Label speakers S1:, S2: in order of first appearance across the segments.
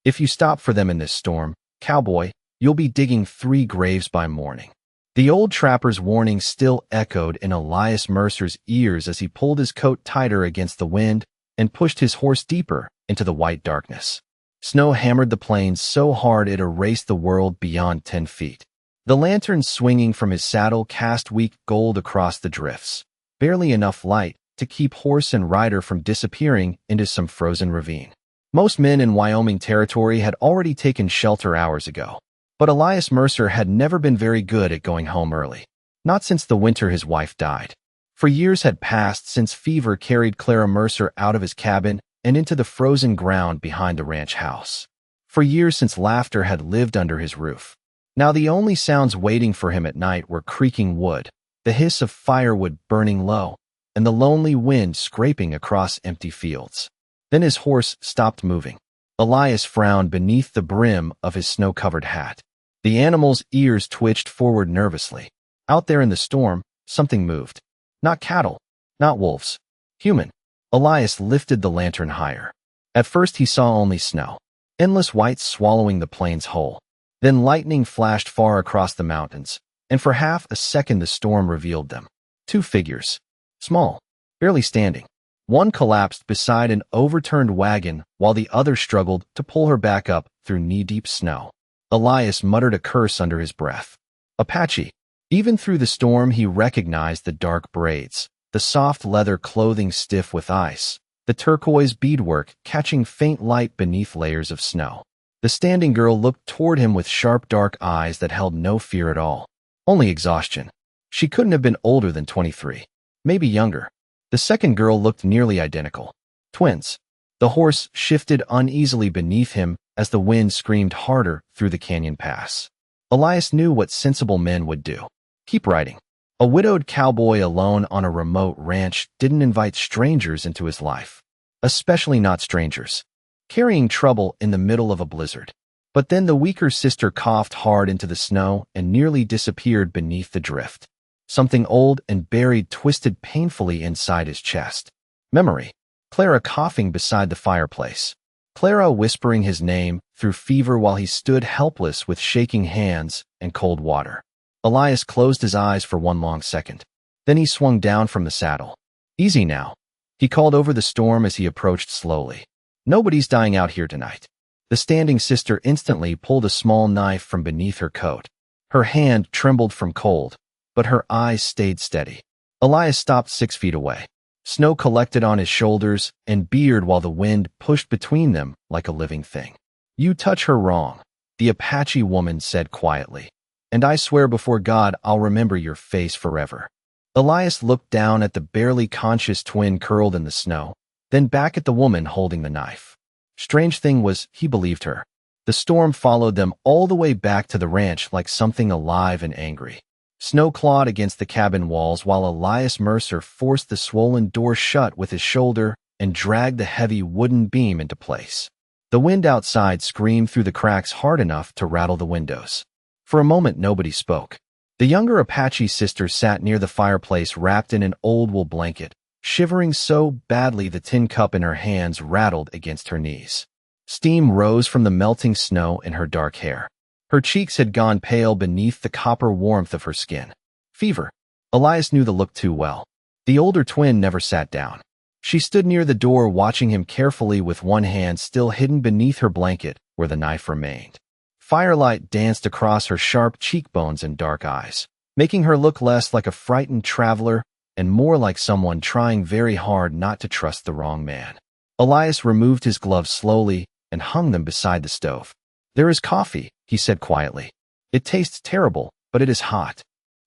S1: If you stop for them in this storm, cowboy, you'll be digging 3 graves by morning." The old trapper's warning still echoed in Elias Mercer's ears as he pulled his coat tighter against the wind and pushed his horse deeper into the white darkness. Snow hammered the plains so hard it erased the world beyond 10 feet. The lantern swinging from his saddle cast weak gold across the drifts, barely enough light to keep horse and rider from disappearing into some frozen ravine. Most men in Wyoming territory had already taken shelter hours ago. But Elias Mercer had never been very good at going home early, not since the winter his wife died. For years had passed since fever carried Clara Mercer out of his cabin and into the frozen ground behind the ranch house. For years since laughter had lived under his roof. Now the only sounds waiting for him at night were creaking wood, the hiss of firewood burning low, and the lonely wind scraping across empty fields. Then his horse stopped moving. Elias frowned beneath the brim of his snow-covered hat. The animal's ears twitched forward nervously. Out there in the storm, something moved. Not cattle, not wolves. Human. Elias lifted the lantern higher. At first he saw only snow, endless whites swallowing the plains whole. Then lightning flashed far across the mountains, and for half a second the storm revealed them. 2 figures. Small, barely standing. One collapsed beside an overturned wagon while the other struggled to pull her back up through knee-deep snow. Elias muttered a curse under his breath. Apache. Even through the storm he recognized the dark braids, the soft leather clothing stiff with ice, the turquoise beadwork catching faint light beneath layers of snow. The standing girl looked toward him with sharp dark eyes that held no fear at all, only exhaustion. She couldn't have been older than 23, maybe younger. The second girl looked nearly identical. Twins. The horse shifted uneasily beneath him as the wind screamed harder through the canyon pass. Elias knew what sensible men would do. Keep riding. A widowed cowboy alone on a remote ranch didn't invite strangers into his life. Especially not strangers. Carrying trouble in the middle of a blizzard. But then the weaker sister coughed hard into the snow and nearly disappeared beneath the drift. Something old and buried twisted painfully inside his chest. Memory. Clara coughing beside the fireplace. Clara whispering his name through fever while he stood helpless with shaking hands and cold water. Elias closed his eyes for one long second. Then he swung down from the saddle. Easy now. He called over the storm as he approached slowly. Nobody's dying out here tonight. The standing sister instantly pulled a small knife from beneath her coat. Her hand trembled from cold, but her eyes stayed steady. Elias stopped 6 feet away. Snow collected on his shoulders and beard while the wind pushed between them like a living thing. "You touch her wrong," the Apache woman said quietly. "And I swear before God I'll remember your face forever." Elias looked down at the barely conscious twin curled in the snow, then back at the woman holding the knife. Strange thing was, he believed her. The storm followed them all the way back to the ranch like something alive and angry. Snow clawed against the cabin walls while Elias Mercer forced the swollen door shut with his shoulder and dragged the heavy wooden beam into place. The wind outside screamed through the cracks hard enough to rattle the windows. For a moment nobody spoke. The younger Apache sister sat near the fireplace wrapped in an old wool blanket, shivering so badly the tin cup in her hands rattled against her knees. Steam rose from the melting snow in her dark hair. Her cheeks had gone pale beneath the copper warmth of her skin. Fever. Elias knew the look too well. The older twin never sat down. She stood near the door watching him carefully with one hand still hidden beneath her blanket where the knife remained. Firelight danced across her sharp cheekbones and dark eyes, making her look less like a frightened traveler and more like someone trying very hard not to trust the wrong man. Elias removed his gloves slowly and hung them beside the stove. "There is coffee," he said quietly. "It tastes terrible, but it is hot."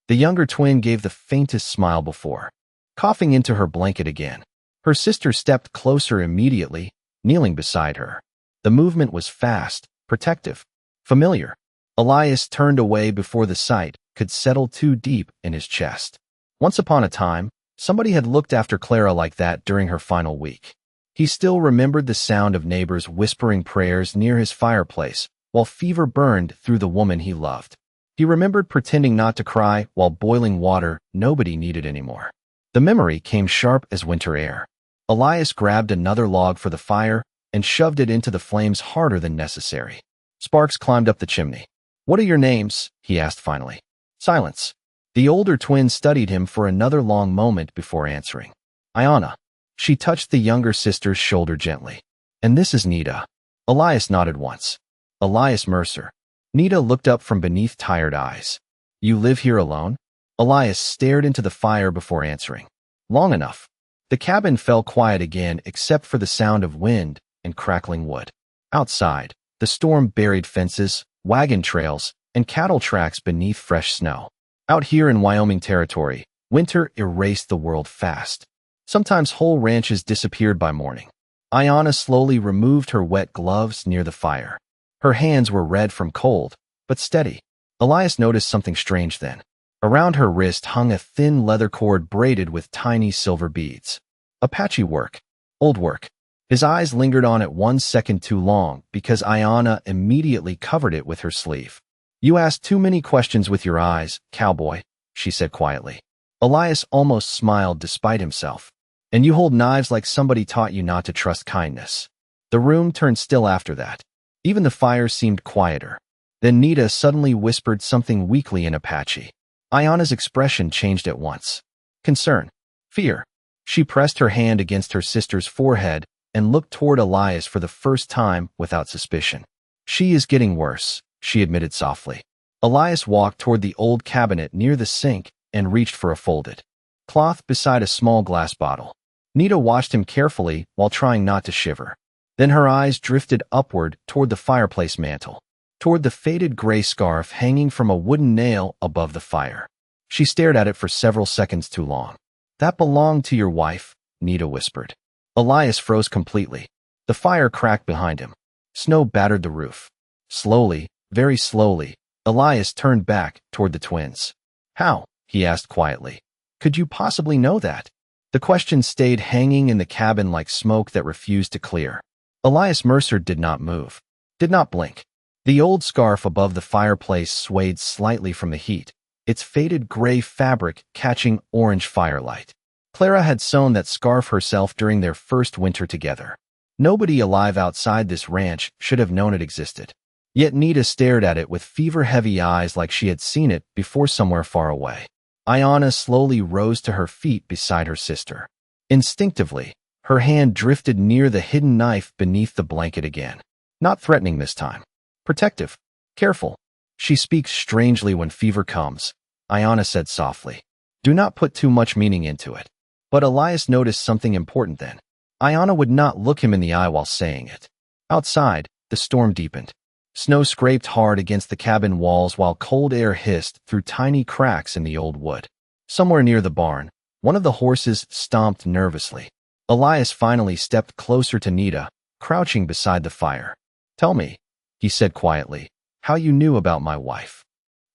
S1: The younger twin gave the faintest smile before coughing into her blanket again. Her sister stepped closer immediately, kneeling beside her. The movement was fast, protective, familiar. Elias turned away before the sight could settle too deep in his chest. Once upon a time, somebody had looked after Clara like that during her final week. He still remembered the sound of neighbors whispering prayers near his fireplace while fever burned through the woman he loved. He remembered pretending not to cry while boiling water nobody needed anymore. The memory came sharp as winter air. Elias grabbed another log for the fire and shoved it into the flames harder than necessary. Sparks climbed up the chimney. "What are your names?" he asked finally. Silence. The older twin studied him for another long moment before answering. "Ayana." She touched the younger sister's shoulder gently. "And this is Nita." Elias nodded once. "Elias Mercer." Nita looked up from beneath tired eyes. "You live here alone?" Elias stared into the fire before answering. "Long enough." The cabin fell quiet again except for the sound of wind and crackling wood. Outside, the storm buried fences, wagon trails, and cattle tracks beneath fresh snow. Out here in Wyoming territory, winter erased the world fast. Sometimes whole ranches disappeared by morning. Ayana slowly removed her wet gloves near the fire. Her hands were red from cold, but steady. Elias noticed something strange then. Around her wrist hung a thin leather cord braided with tiny silver beads. Apache work. Old work. His eyes lingered on it 1 second too long because Ayana immediately covered it with her sleeve. "You ask too many questions with your eyes, cowboy," she said quietly. Elias almost smiled despite himself. "And you hold knives like somebody taught you not to trust kindness." The room turned still after that. Even the fire seemed quieter. Then Nita suddenly whispered something weakly in Apache. Ayana's expression changed at once. Concern. Fear. She pressed her hand against her sister's forehead and looked toward Elias for the first time without suspicion. "She is getting worse," she admitted softly. Elias walked toward the old cabinet near the sink and reached for a folded cloth beside a small glass bottle. Nita watched him carefully while trying not to shiver. Then her eyes drifted upward toward the fireplace mantel, toward the faded gray scarf hanging from a wooden nail above the fire. She stared at it for several seconds too long. "That belonged to your wife," Nita whispered. Elias froze completely. The fire cracked behind him. Snow battered the roof. Slowly, very slowly, Elias turned back toward the twins. "How?" he asked quietly. "Could you possibly know that?" The question stayed hanging in the cabin like smoke that refused to clear. Elias Mercer did not move, did not blink. The old scarf above the fireplace swayed slightly from the heat, its faded gray fabric catching orange firelight. Clara had sewn that scarf herself during their first winter together. Nobody alive outside this ranch should have known it existed. Yet Nita stared at it with fever-heavy eyes like she had seen it before somewhere far away. Ayana slowly rose to her feet beside her sister. Instinctively, her hand drifted near the hidden knife beneath the blanket again. Not threatening this time. Protective. Careful. "She speaks strangely when fever comes," Ayana said softly. "Do not put too much meaning into it." But Elias noticed something important then. Ayana would not look him in the eye while saying it. Outside, the storm deepened. Snow scraped hard against the cabin walls while cold air hissed through tiny cracks in the old wood. Somewhere near the barn, one of the horses stomped nervously. Elias finally stepped closer to Nita, crouching beside the fire. "Tell me," he said quietly, "how you knew about my wife."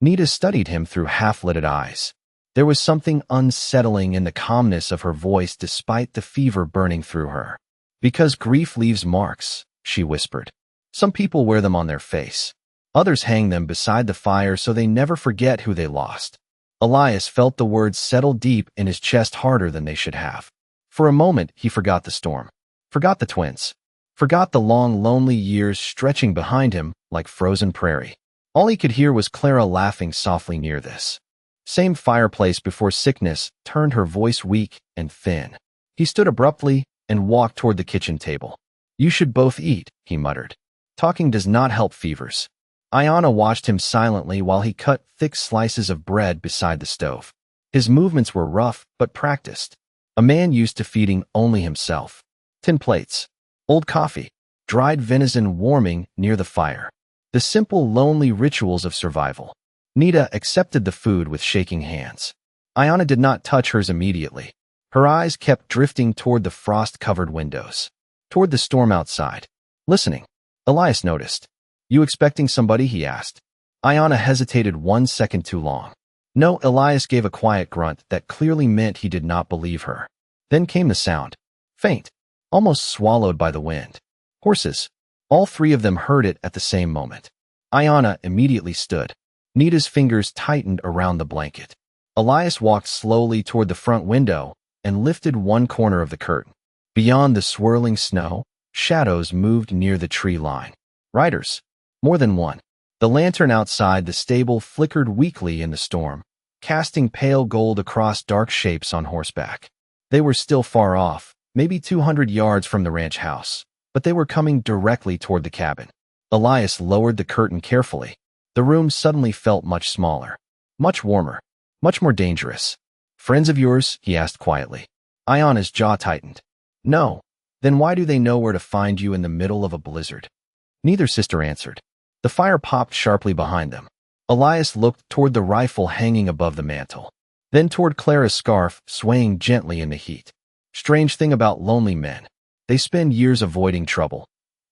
S1: Nita studied him through half-lidded eyes. There was something unsettling in the calmness of her voice despite the fever burning through her. "Because grief leaves marks," she whispered. "Some people wear them on their face. Others hang them beside the fire so they never forget who they lost." Elias felt the words settle deep in his chest harder than they should have. For a moment, he forgot the storm, forgot the twins, forgot the long, lonely years stretching behind him like frozen prairie. All he could hear was Clara laughing softly near this same fireplace before sickness turned her voice weak and thin. He stood abruptly and walked toward the kitchen table. "You should both eat," he muttered. "Talking does not help fevers." Ayana watched him silently while he cut thick slices of bread beside the stove. His movements were rough but practiced. A man used to feeding only himself. Tin plates, old coffee, dried venison warming near the fire. The simple, lonely rituals of survival. Nita accepted the food with shaking hands. Ayana did not touch hers immediately. Her eyes kept drifting toward the frost-covered windows, toward the storm outside. Listening. Elias noticed. "You expecting somebody?" he asked. Ayana hesitated 1 second too long. No, Elias gave a quiet grunt that clearly meant he did not believe her. Then came the sound. Faint, almost swallowed by the wind. Horses. All three of them heard it at the same moment. Ayana immediately stood. Nita's fingers tightened around the blanket. Elias walked slowly toward the front window and lifted one corner of the curtain. Beyond the swirling snow, shadows moved near the tree line. Riders. More than one. The lantern outside the stable flickered weakly in the storm, casting pale gold across dark shapes on horseback. They were still far off, maybe 200 yards from the ranch house, but they were coming directly toward the cabin. Elias lowered the curtain carefully. The room suddenly felt much smaller, much warmer, much more dangerous. "Friends of yours?" he asked quietly. Ayana's jaw tightened. "No. Then why do they know where to find you in the middle of a blizzard?" Neither sister answered. The fire popped sharply behind them. Elias looked toward the rifle hanging above the mantel, then toward Clara's scarf swaying gently in the heat. Strange thing about lonely men. They spend years avoiding trouble,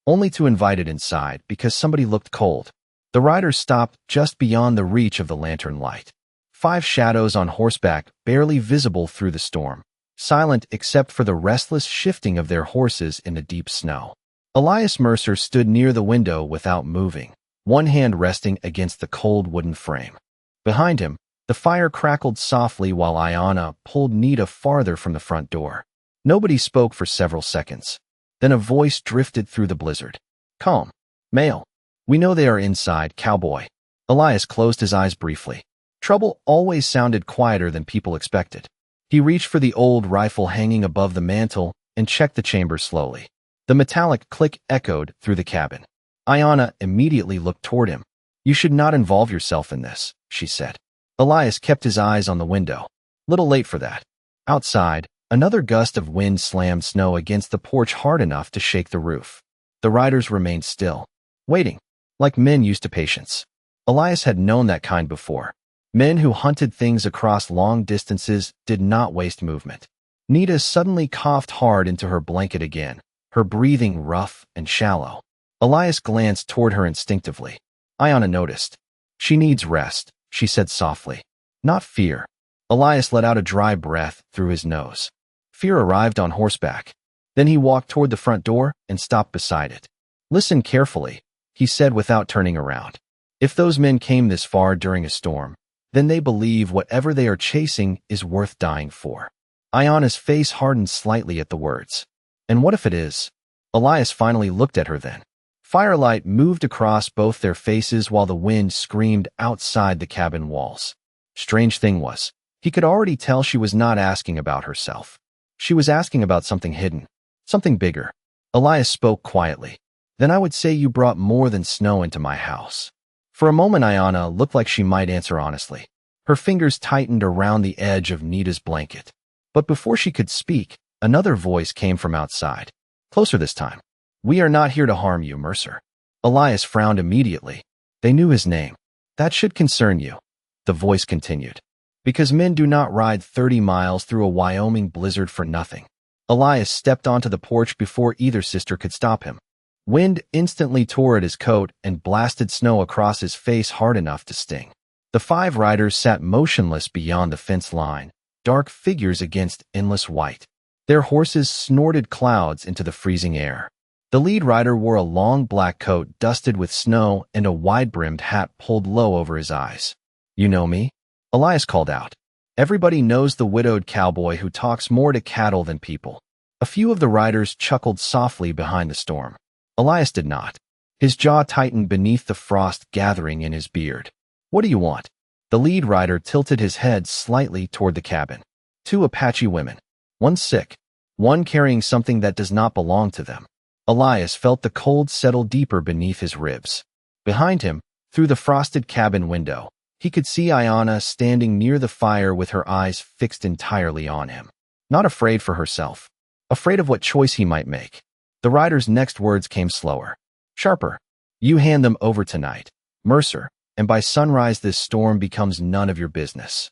S1: only to invite it inside because somebody looked cold. The riders stopped just beyond the reach of the lantern light. 5 shadows on horseback, barely visible through the storm, silent except for the restless shifting of their horses in the deep snow. Elias Mercer stood near the window without moving, one hand resting against the cold wooden frame. Behind him, the fire crackled softly while Ayana pulled Nita farther from the front door. Nobody spoke for several seconds. Then a voice drifted through the blizzard. "Calm. Male. We know they are inside, Cowboy." Elias closed his eyes briefly. Trouble always sounded quieter than people expected. He reached for the old rifle hanging above the mantel and checked the chamber slowly. The metallic click echoed through the cabin. Ayana immediately looked toward him. "You should not involve yourself in this," she said. Elias kept his eyes on the window. Little late for that. Outside, another gust of wind slammed snow against the porch hard enough to shake the roof. The riders remained still, waiting, like men used to patience. Elias had known that kind before. Men who hunted things across long distances did not waste movement. Nita suddenly coughed hard into her blanket again, her breathing rough and shallow. Elias glanced toward her instinctively. Ayana noticed. "She needs rest," she said softly. "Not fear." Elias let out a dry breath through his nose. Fear arrived on horseback. Then he walked toward the front door and stopped beside it. "Listen carefully," he said without turning around. "If those men came this far during a storm, then they believe whatever they are chasing is worth dying for." Ayana's face hardened slightly at the words. "And what if it is?" Elias finally looked at her then. Firelight moved across both their faces while the wind screamed outside the cabin walls. Strange thing was, he could already tell she was not asking about herself. She was asking about something hidden, something bigger. Elias spoke quietly. "Then I would say you brought more than snow into my house." For a moment Ayana looked like she might answer honestly. Her fingers tightened around the edge of Nita's blanket. But before she could speak, another voice came from outside. Closer this time. "We are not here to harm you, Mercer." Elias frowned immediately. They knew his name. "That should concern you," the voice continued. "Because men do not ride 30 miles through a Wyoming blizzard for nothing." Elias stepped onto the porch before either sister could stop him. Wind instantly tore at his coat and blasted snow across his face hard enough to sting. The 5 riders sat motionless beyond the fence line, dark figures against endless white. Their horses snorted clouds into the freezing air. The lead rider wore a long black coat dusted with snow and a wide-brimmed hat pulled low over his eyes. "You know me?" Elias called out. Everybody knows the widowed cowboy who talks more to cattle than people. A few of the riders chuckled softly behind the storm. Elias did not. His jaw tightened beneath the frost gathering in his beard. "What do you want?" The lead rider tilted his head slightly toward the cabin. 2 Apache women. One sick. One carrying something that does not belong to them. Elias felt the cold settle deeper beneath his ribs. Behind him, through the frosted cabin window, he could see Ayana standing near the fire with her eyes fixed entirely on him. Not afraid for herself. Afraid of what choice he might make. The rider's next words came slower. Sharper. "You hand them over tonight, Mercer, and by sunrise this storm becomes none of your business."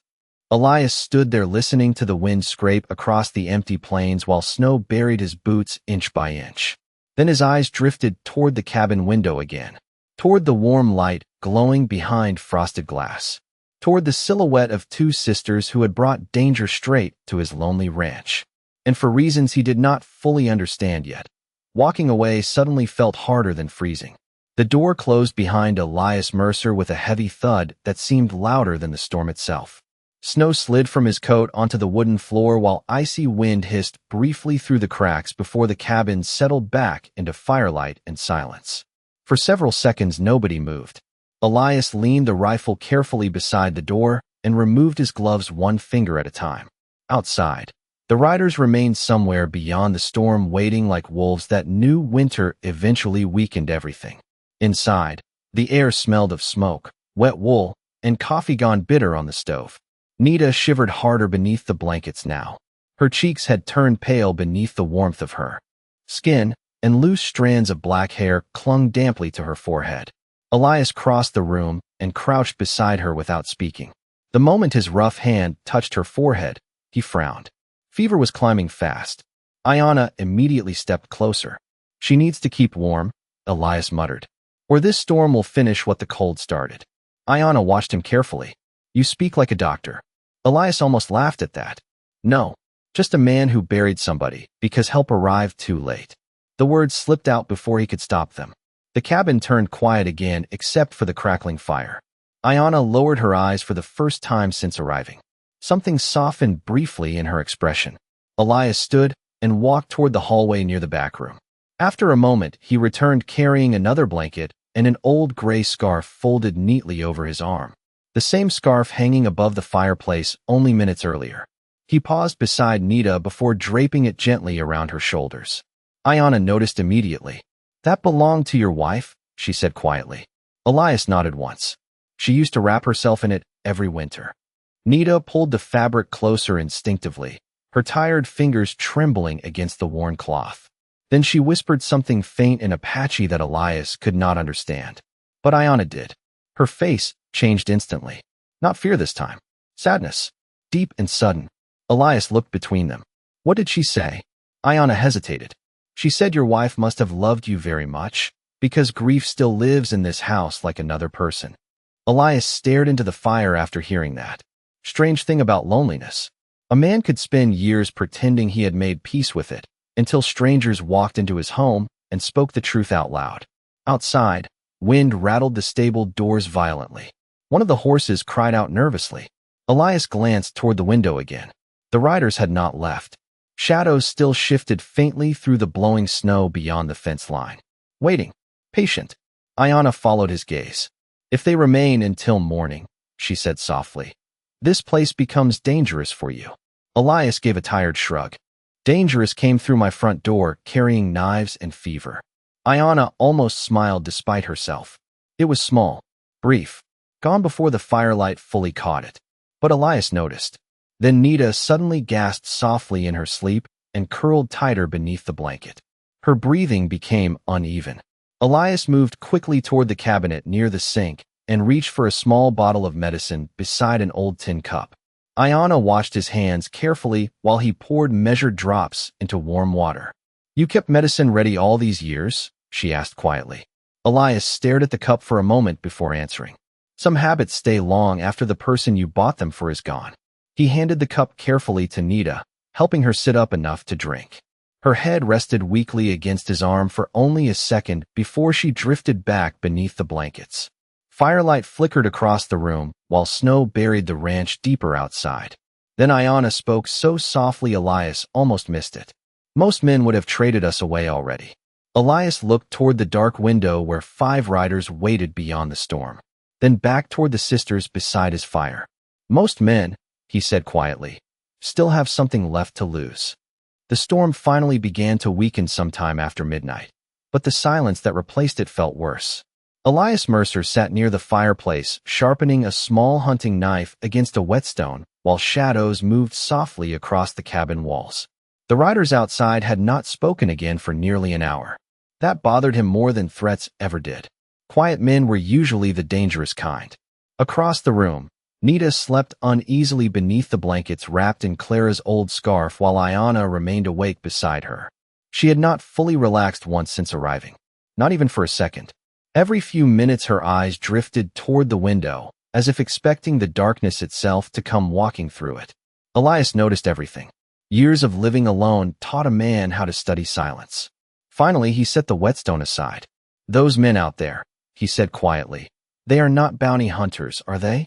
S1: Elias stood there listening to the wind scrape across the empty plains while snow buried his boots inch by inch. Then his eyes drifted toward the cabin window again, toward the warm light glowing behind frosted glass, toward the silhouette of 2 sisters who had brought danger straight to his lonely ranch. And for reasons he did not fully understand yet, walking away suddenly felt harder than freezing. The door closed behind Elias Mercer with a heavy thud that seemed louder than the storm itself. Snow slid from his coat onto the wooden floor while icy wind hissed briefly through the cracks before the cabin settled back into firelight and silence. For several seconds, nobody moved. Elias leaned the rifle carefully beside the door and removed his gloves one finger at a time. Outside, the riders remained somewhere beyond the storm, waiting like wolves. That new winter eventually weakened everything. Inside, the air smelled of smoke, wet wool, and coffee gone bitter on the stove. Nita shivered harder beneath the blankets now. Her cheeks had turned pale beneath the warmth of her skin, and loose strands of black hair clung damply to her forehead. Elias crossed the room and crouched beside her without speaking. The moment his rough hand touched her forehead, he frowned. Fever was climbing fast. Ayana immediately stepped closer. "She needs to keep warm," Elias muttered, "or this storm will finish what the cold started." Ayana watched him carefully. "You speak like a doctor." Elias almost laughed at that. "No, just a man who buried somebody because help arrived too late." The words slipped out before he could stop them. The cabin turned quiet again except for the crackling fire. Ayana lowered her eyes for the first time since arriving. Something softened briefly in her expression. Elias stood and walked toward the hallway near the back room. After a moment, he returned carrying another blanket and an old gray scarf folded neatly over his arm. The same scarf hanging above the fireplace only minutes earlier. He paused beside Nita before draping it gently around her shoulders. Ayana noticed immediately. "That belonged to your wife?" she said quietly. Elias nodded once. "She used to wrap herself in it every winter." Nita pulled the fabric closer instinctively, her tired fingers trembling against the worn cloth. Then she whispered something faint in Apache that Elias could not understand. But Ayana did. Her face changed instantly. Not fear this time. Sadness. Deep and sudden. Elias looked between them. "What did she say?" Ayana hesitated. "She said your wife must have loved you very much, because grief still lives in this house like another person." Elias stared into the fire after hearing that. Strange thing about loneliness. A man could spend years pretending he had made peace with it, until strangers walked into his home and spoke the truth out loud. Outside, wind rattled the stable doors violently. One of the horses cried out nervously. Elias glanced toward the window again. The riders had not left. Shadows still shifted faintly through the blowing snow beyond the fence line. Waiting. Patient. Ayana followed his gaze. "If they remain until morning," she said softly, "this place becomes dangerous for you." Elias gave a tired shrug. "Dangerous came through my front door, carrying knives and fever." Ayana almost smiled despite herself. It was small, brief, gone before the firelight fully caught it. But Elias noticed. Then Nita suddenly gasped softly in her sleep and curled tighter beneath the blanket. Her breathing became uneven. Elias moved quickly toward the cabinet near the sink and reached for a small bottle of medicine beside an old tin cup. Ayana washed his hands carefully while he poured measured drops into warm water. "You kept medicine ready all these years?" she asked quietly. Elias stared at the cup for a moment before answering. "Some habits stay long after the person you bought them for is gone." He handed the cup carefully to Nita, helping her sit up enough to drink. Her head rested weakly against his arm for only a second before she drifted back beneath the blankets. Firelight flickered across the room while snow buried the ranch deeper outside. Then Ayana spoke so softly Elias almost missed it. "Most men would have traded us away already." Elias looked toward the dark window where 5 riders waited beyond the storm, then back toward the sisters beside his fire. "Most men," he said quietly, "still have something left to lose." The storm finally began to weaken sometime after midnight, but the silence that replaced it felt worse. Elias Mercer sat near the fireplace, sharpening a small hunting knife against a whetstone while shadows moved softly across the cabin walls. The riders outside had not spoken again for nearly an hour. That bothered him more than threats ever did. Quiet men were usually the dangerous kind. Across the room, Nita slept uneasily beneath the blankets wrapped in Clara's old scarf while Ayana remained awake beside her. She had not fully relaxed once since arriving, not even for a second. Every few minutes her eyes drifted toward the window, as if expecting the darkness itself to come walking through it. Elias noticed everything. Years of living alone taught a man how to study silence. Finally, he set the whetstone aside. "Those men out there," he said quietly, "they are not bounty hunters, are they?"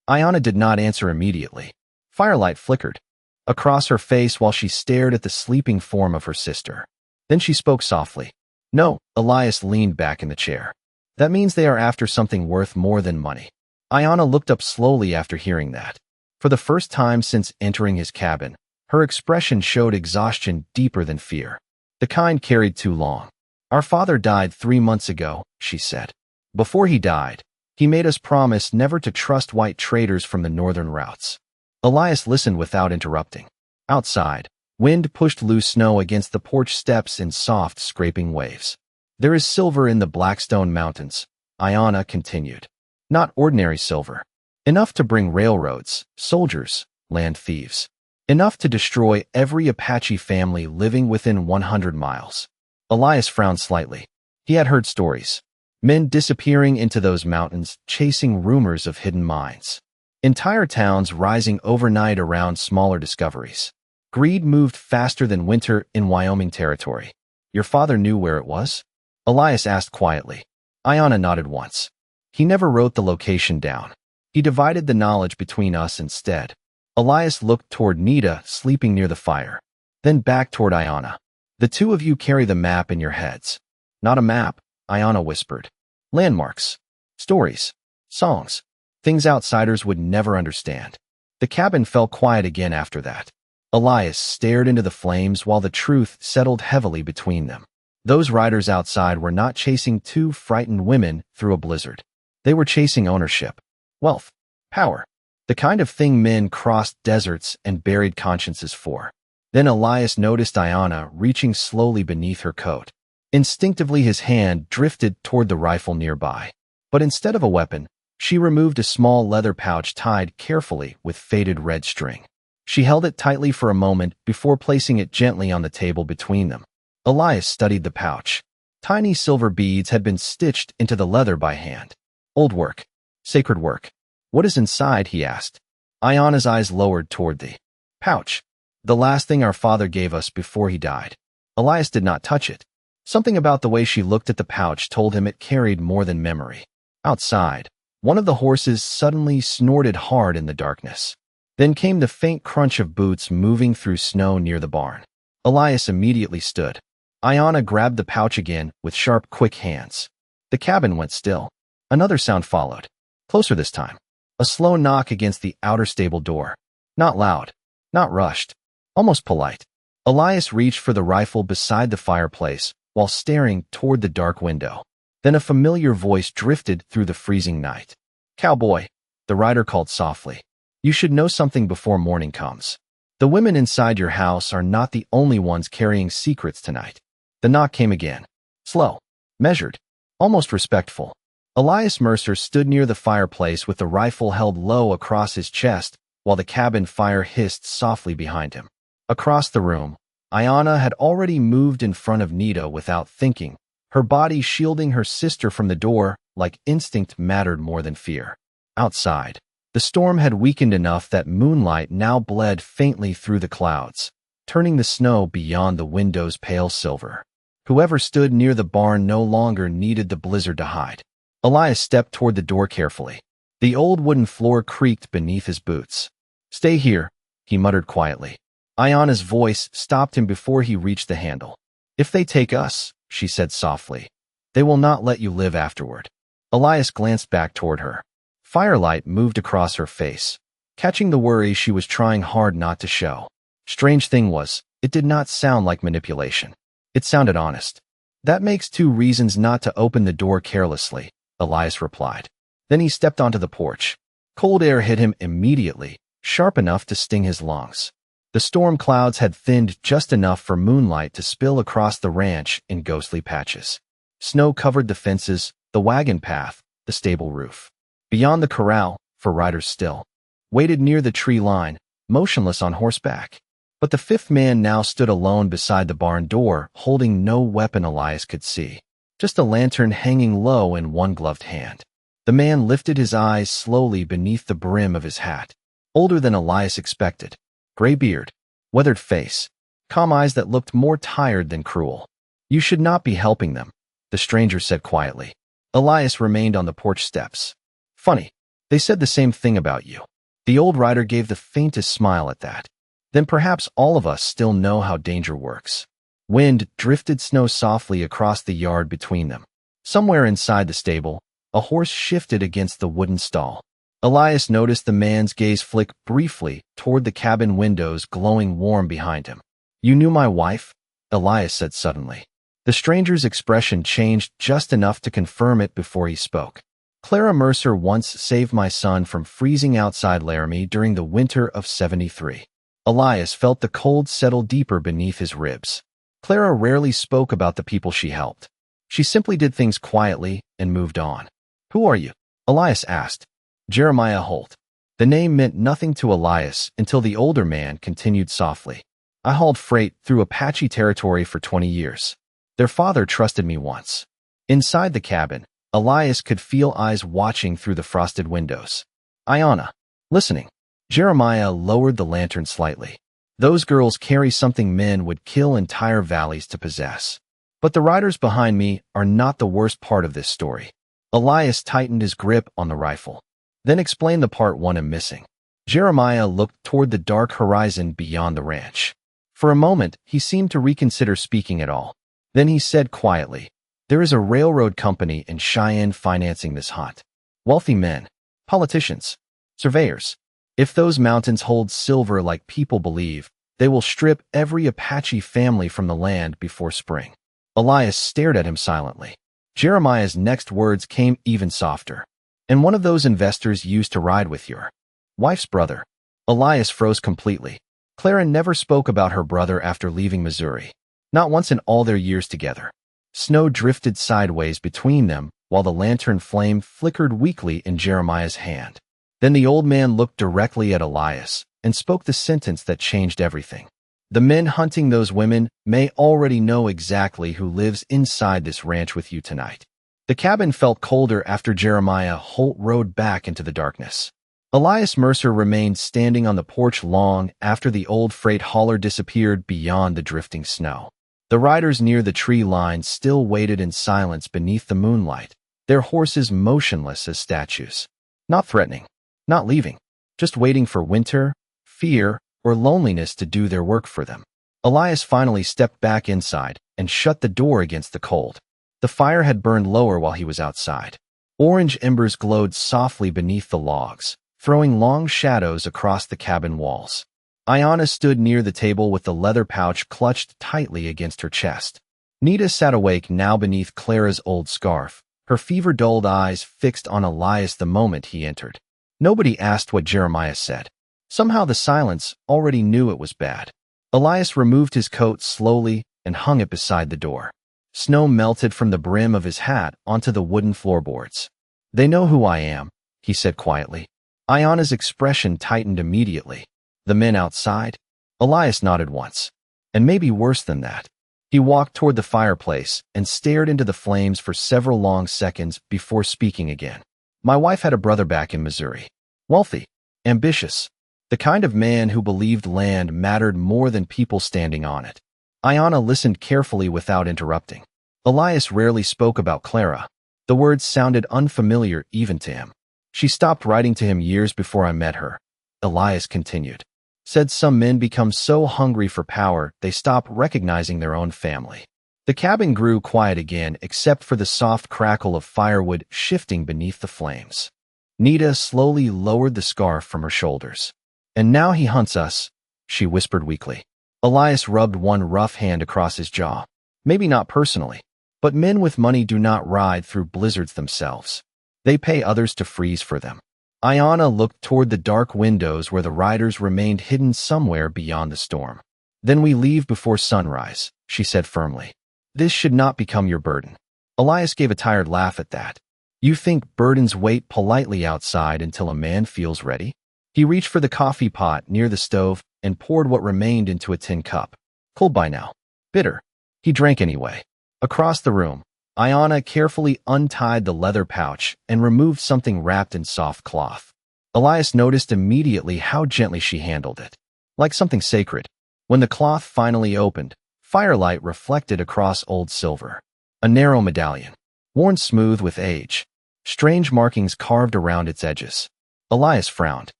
S1: Ayana did not answer immediately. Firelight flickered across her face while she stared at the sleeping form of her sister. Then she spoke softly. No, Elias leaned back in the chair. That means they are after something worth more than money. Ayana looked up slowly after hearing that. For the first time since entering his cabin, her expression showed exhaustion deeper than fear. The kind carried too long. Our father died 3 months ago, she said. Before he died, he made us promise never to trust white traders from the northern routes. Elias listened without interrupting. Outside, wind pushed loose snow against the porch steps in soft, scraping waves. There is silver in the Blackstone Mountains, Ayana continued. Not ordinary silver. Enough to bring railroads, soldiers, land thieves. Enough to destroy every Apache family living within 100 miles. Elias frowned slightly. He had heard stories. Men disappearing into those mountains, chasing rumors of hidden mines. Entire towns rising overnight around smaller discoveries. Greed moved faster than winter in Wyoming territory. Your father knew where it was? Elias asked quietly. Ayana nodded once. He never wrote the location down. He divided the knowledge between us instead. Elias looked toward Nita, sleeping near the fire. Then back toward Ayana. The two of you carry the map in your heads. Not a map, Ayana whispered. Landmarks. Stories. Songs. Things outsiders would never understand. The cabin fell quiet again after that. Elias stared into the flames while the truth settled heavily between them. Those riders outside were not chasing two frightened women through a blizzard. They were chasing ownership, wealth, power, the kind of thing men crossed deserts and buried consciences for. Then Elias noticed Ayana reaching slowly beneath her coat. Instinctively his hand drifted toward the rifle nearby. But instead of a weapon, she removed a small leather pouch tied carefully with faded red string. She held it tightly for a moment before placing it gently on the table between them. Elias studied the pouch. Tiny silver beads had been stitched into the leather by hand. Old work. Sacred work. What is inside? He asked. Ayana's eyes lowered toward the pouch. The last thing our father gave us before he died. Elias did not touch it. Something about the way she looked at the pouch told him it carried more than memory. Outside, one of the horses suddenly snorted hard in the darkness. Then came the faint crunch of boots moving through snow near the barn. Elias immediately stood. Ayana grabbed the pouch again with sharp, quick hands. The cabin went still. Another sound followed. Closer this time. A slow knock against the outer stable door. Not loud. Not rushed. Almost polite. Elias reached for the rifle beside the fireplace while staring toward the dark window. Then a familiar voice drifted through the freezing night. Cowboy, the rider called softly. You should know something before morning comes. The women inside your house are not the only ones carrying secrets tonight. The knock came again. Slow. Measured. Almost respectful. Elias Mercer stood near the fireplace with the rifle held low across his chest while the cabin fire hissed softly behind him. Across the room, Ayana had already moved in front of Nita without thinking, her body shielding her sister from the door like instinct mattered more than fear. Outside, the storm had weakened enough that moonlight now bled faintly through the clouds, turning the snow beyond the windows pale silver. Whoever stood near the barn no longer needed the blizzard to hide. Elias stepped toward the door carefully. The old wooden floor creaked beneath his boots. Stay here, he muttered quietly. Ayana's voice stopped him before he reached the handle. If they take us, she said softly, they will not let you live afterward. Elias glanced back toward her. Firelight moved across her face, catching the worry she was trying hard not to show. Strange thing was, it did not sound like manipulation. It sounded honest. That makes 2 reasons not to open the door carelessly, Elias replied. Then he stepped onto the porch. Cold air hit him immediately, sharp enough to sting his lungs. The storm clouds had thinned just enough for moonlight to spill across the ranch in ghostly patches. Snow covered the fences, the wagon path, the stable roof. Beyond the corral, for riders still, waited near the tree line, motionless on horseback. But the 5th man now stood alone beside the barn door, holding no weapon Elias could see. Just a lantern hanging low in one gloved hand. The man lifted his eyes slowly beneath the brim of his hat. Older than Elias expected. Gray beard, weathered face, calm eyes that looked more tired than cruel. You should not be helping them, the stranger said quietly. Elias remained on the porch steps. Funny. They said the same thing about you. The old rider gave the faintest smile at that. Then perhaps all of us still know how danger works. Wind drifted snow softly across the yard between them. Somewhere inside the stable, a horse shifted against the wooden stall. Elias noticed the man's gaze flick briefly toward the cabin windows glowing warm behind him. "You knew my wife?" Elias said suddenly. The stranger's expression changed just enough to confirm it before he spoke. "Clara Mercer once saved my son from freezing outside Laramie during the winter of '73. Elias felt the cold settle deeper beneath his ribs. Clara rarely spoke about the people she helped. She simply did things quietly and moved on. "Who are you?" Elias asked. "Jeremiah Holt." The name meant nothing to Elias until the older man continued softly. "I hauled freight through Apache territory for 20 years. Their father trusted me once." Inside the cabin, Elias could feel eyes watching through the frosted windows. "Ayanna, listening." Jeremiah lowered the lantern slightly. "Those girls carry something men would kill entire valleys to possess. But the riders behind me are not the worst part of this story." Elias tightened his grip on the rifle. "Then explain the part one I'm missing." Jeremiah looked toward the dark horizon beyond the ranch. For a moment, he seemed to reconsider speaking at all. Then he said quietly, "There is a railroad company in Cheyenne financing this hunt. Wealthy men, politicians, surveyors. If those mountains hold silver like people believe, they will strip every Apache family from the land before spring." Elias stared at him silently. Jeremiah's next words came even softer. "And one of those investors used to ride with your wife's brother." Elias froze completely. Clara never spoke about her brother after leaving Missouri. Not once in all their years together. Snow drifted sideways between them while the lantern flame flickered weakly in Jeremiah's hand. Then the old man looked directly at Elias and spoke the sentence that changed everything. "The men hunting those women may already know exactly who lives inside this ranch with you tonight." The cabin felt colder after Jeremiah Holt rode back into the darkness. Elias Mercer remained standing on the porch long after the old freight hauler disappeared beyond the drifting snow. The riders near the tree line still waited in silence beneath the moonlight, their horses motionless as statues. Not threatening, not leaving, just waiting for winter, fear, or loneliness to do their work for them. Elias finally stepped back inside and shut the door against the cold. The fire had burned lower while he was outside. Orange embers glowed softly beneath the logs, throwing long shadows across the cabin walls. Ayanna stood near the table with the leather pouch clutched tightly against her chest. Nita sat awake now beneath Clara's old scarf, her fever-dulled eyes fixed on Elias the moment he entered. Nobody asked what Jeremiah said. Somehow the silence already knew it was bad. Elias removed his coat slowly and hung it beside the door. Snow melted from the brim of his hat onto the wooden floorboards. "They know who I am," he said quietly. Ayanna's expression tightened immediately. "The men outside?" Elias nodded once. "And maybe worse than that." He walked toward the fireplace and stared into the flames for several long seconds before speaking again. "My wife had a brother back in Missouri. Wealthy, ambitious, the kind of man who believed land mattered more than people standing on it." Ayanna listened carefully without interrupting. Elias rarely spoke about Clara. The words sounded unfamiliar even to him. "She stopped writing to him years before I met her," Elias continued. "Said some men become so hungry for power they stop recognizing their own family." The cabin grew quiet again except for the soft crackle of firewood shifting beneath the flames. Nita slowly lowered the scarf from her shoulders. "And now he hunts us," she whispered weakly. Elias rubbed one rough hand across his jaw. "Maybe not personally, but men with money do not ride through blizzards themselves. They pay others to freeze for them." Ayanna looked toward the dark windows where the riders remained hidden somewhere beyond the storm. "Then we leave before sunrise," she said firmly. "This should not become your burden." Elias gave a tired laugh at that. "You think burdens wait politely outside until a man feels ready?" He reached for the coffee pot near the stove and poured what remained into a tin cup. Cold by now. Bitter. He drank anyway. Across the room, Ayanna carefully untied the leather pouch and removed something wrapped in soft cloth. Elias noticed immediately how gently she handled it, like something sacred. When the cloth finally opened, firelight reflected across old silver. A narrow medallion, worn smooth with age, strange markings carved around its edges. Elias frowned.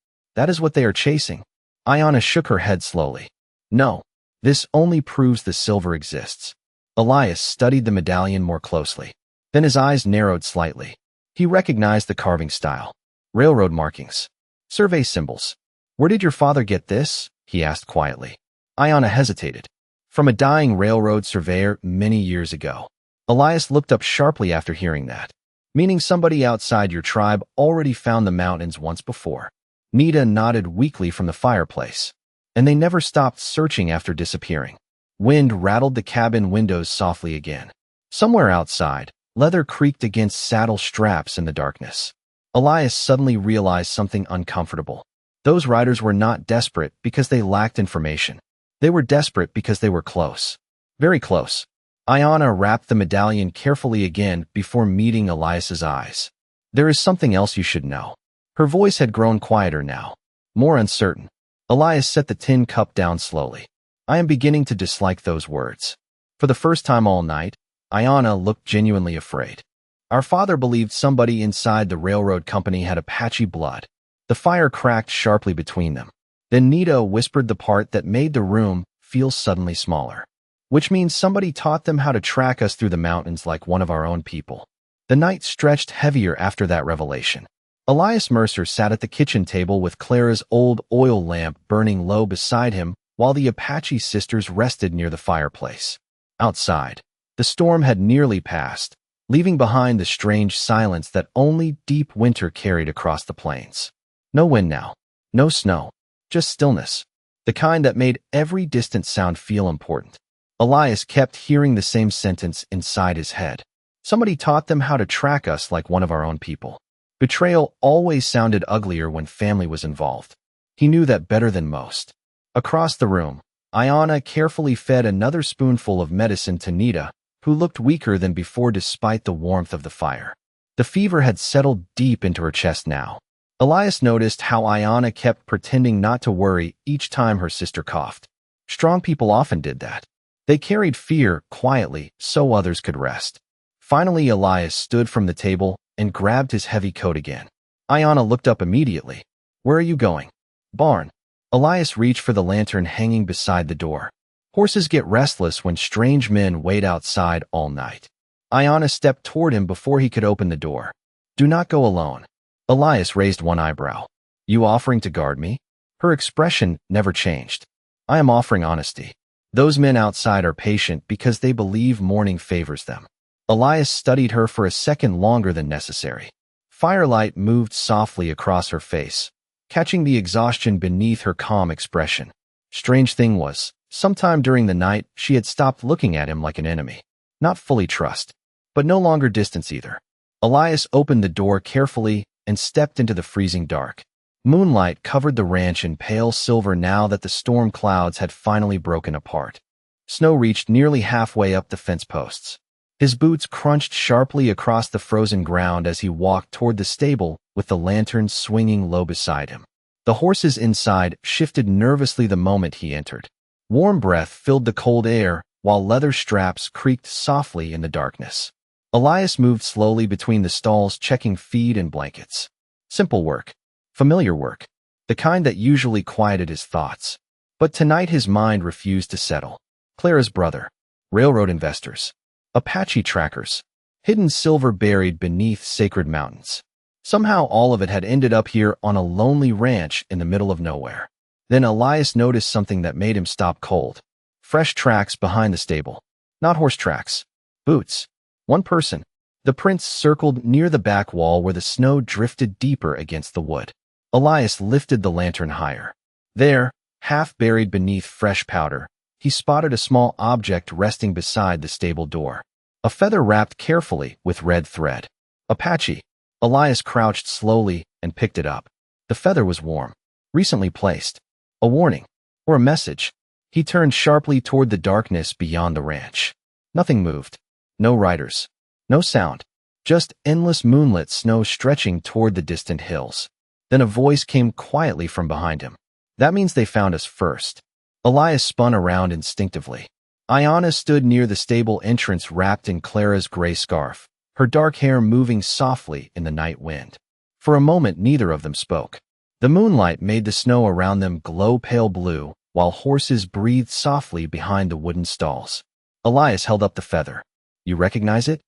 S1: That is what they are chasing. Ayana shook her head slowly. No. This only proves the silver exists. Elias studied the medallion more closely. Then his eyes narrowed slightly. He recognized the carving style. Railroad markings. Survey symbols. Where did your father get this? He asked quietly. Ayana hesitated. From a dying railroad surveyor many years ago. Elias looked up sharply after hearing that. Meaning somebody outside your tribe already found the mountains once before. Nita nodded weakly from the fireplace. And they never stopped searching after disappearing. Wind rattled the cabin windows softly again. Somewhere outside, leather creaked against saddle straps in the darkness. Elias suddenly realized something uncomfortable. Those riders were not desperate because they lacked information. They were desperate because they were close. Very close. Ayana wrapped the medallion carefully again before meeting Elias's eyes. There is something else you should know. Her voice had grown quieter now, more uncertain. Elias set the tin cup down slowly. I am beginning to dislike those words. For the first time all night, Ayana looked genuinely afraid. Our father believed somebody inside the railroad company had Apache blood. The fire cracked sharply between them. Then Nita whispered the part that made the room feel suddenly smaller. Which means somebody taught them how to track us through the mountains like one of our own people. The night stretched heavier after that revelation. Elias Mercer sat at the kitchen table with Clara's old oil lamp burning low beside him while the Apache sisters rested near the fireplace. Outside, the storm had nearly passed, leaving behind the strange silence that only deep winter carried across the plains. No wind now. No snow. Just stillness. The kind that made every distant sound feel important. Elias kept hearing the same sentence inside his head. Somebody taught them how to track us like one of our own people. Betrayal always sounded uglier when family was involved. He knew that better than most. Across the room, Ayana carefully fed another spoonful of medicine to Nita, who looked weaker than before despite the warmth of the fire. The fever had settled deep into her chest now. Elias noticed how Ayana kept pretending not to worry each time her sister coughed. Strong people often did that. They carried fear quietly so others could rest. Finally, Elias stood from the table and grabbed his heavy coat again. Ayana looked up immediately. Where are you going? Barn. Elias reached for the lantern hanging beside the door. Horses get restless when strange men wait outside all night. Ayana stepped toward him before he could open the door. Do not go alone. Elias raised one eyebrow. You offering to guard me? Her expression never changed. I am offering honesty. Those men outside are patient because they believe morning favors them. Elias studied her for a second longer than necessary. Firelight moved softly across her face, catching the exhaustion beneath her calm expression. Strange thing was, sometime during the night, she had stopped looking at him like an enemy. Not fully trust, but no longer distance either. Elias opened the door carefully and stepped into the freezing dark. Moonlight covered the ranch in pale silver now that the storm clouds had finally broken apart. Snow reached nearly halfway up the fence posts. His boots crunched sharply across the frozen ground as he walked toward the stable with the lantern swinging low beside him. The horses inside shifted nervously the moment he entered. Warm breath filled the cold air while leather straps creaked softly in the darkness. Elias moved slowly between the stalls checking feed and blankets. Simple work. Familiar work. The kind that usually quieted his thoughts. But tonight his mind refused to settle. Clara's brother. Railroad investors. Apache trackers. Hidden silver buried beneath sacred mountains. Somehow all of it had ended up here on a lonely ranch in the middle of nowhere. Then Elias noticed something that made him stop cold. Fresh tracks behind the stable. Not horse tracks. Boots. One person. The prints circled near the back wall where the snow drifted deeper against the wood. Elias lifted the lantern higher. There, half buried beneath fresh powder, he spotted a small object resting beside the stable door. A feather wrapped carefully with red thread. Apache. Elias crouched slowly and picked it up. The feather was warm. Recently placed. A warning. Or a message. He turned sharply toward the darkness beyond the ranch. Nothing moved. No riders. No sound. Just endless moonlit snow stretching toward the distant hills. Then a voice came quietly from behind him. That means they found us first. Elias spun around instinctively. Ayana stood near the stable entrance wrapped in Clara's gray scarf, her dark hair moving softly in the night wind. For a moment, neither of them spoke. The moonlight made the snow around them glow pale blue, while horses breathed softly behind the wooden stalls. Elias held up the feather. You recognize it?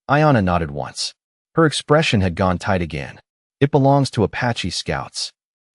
S1: Ayana nodded once. Her expression had gone tight again. It belongs to Apache scouts.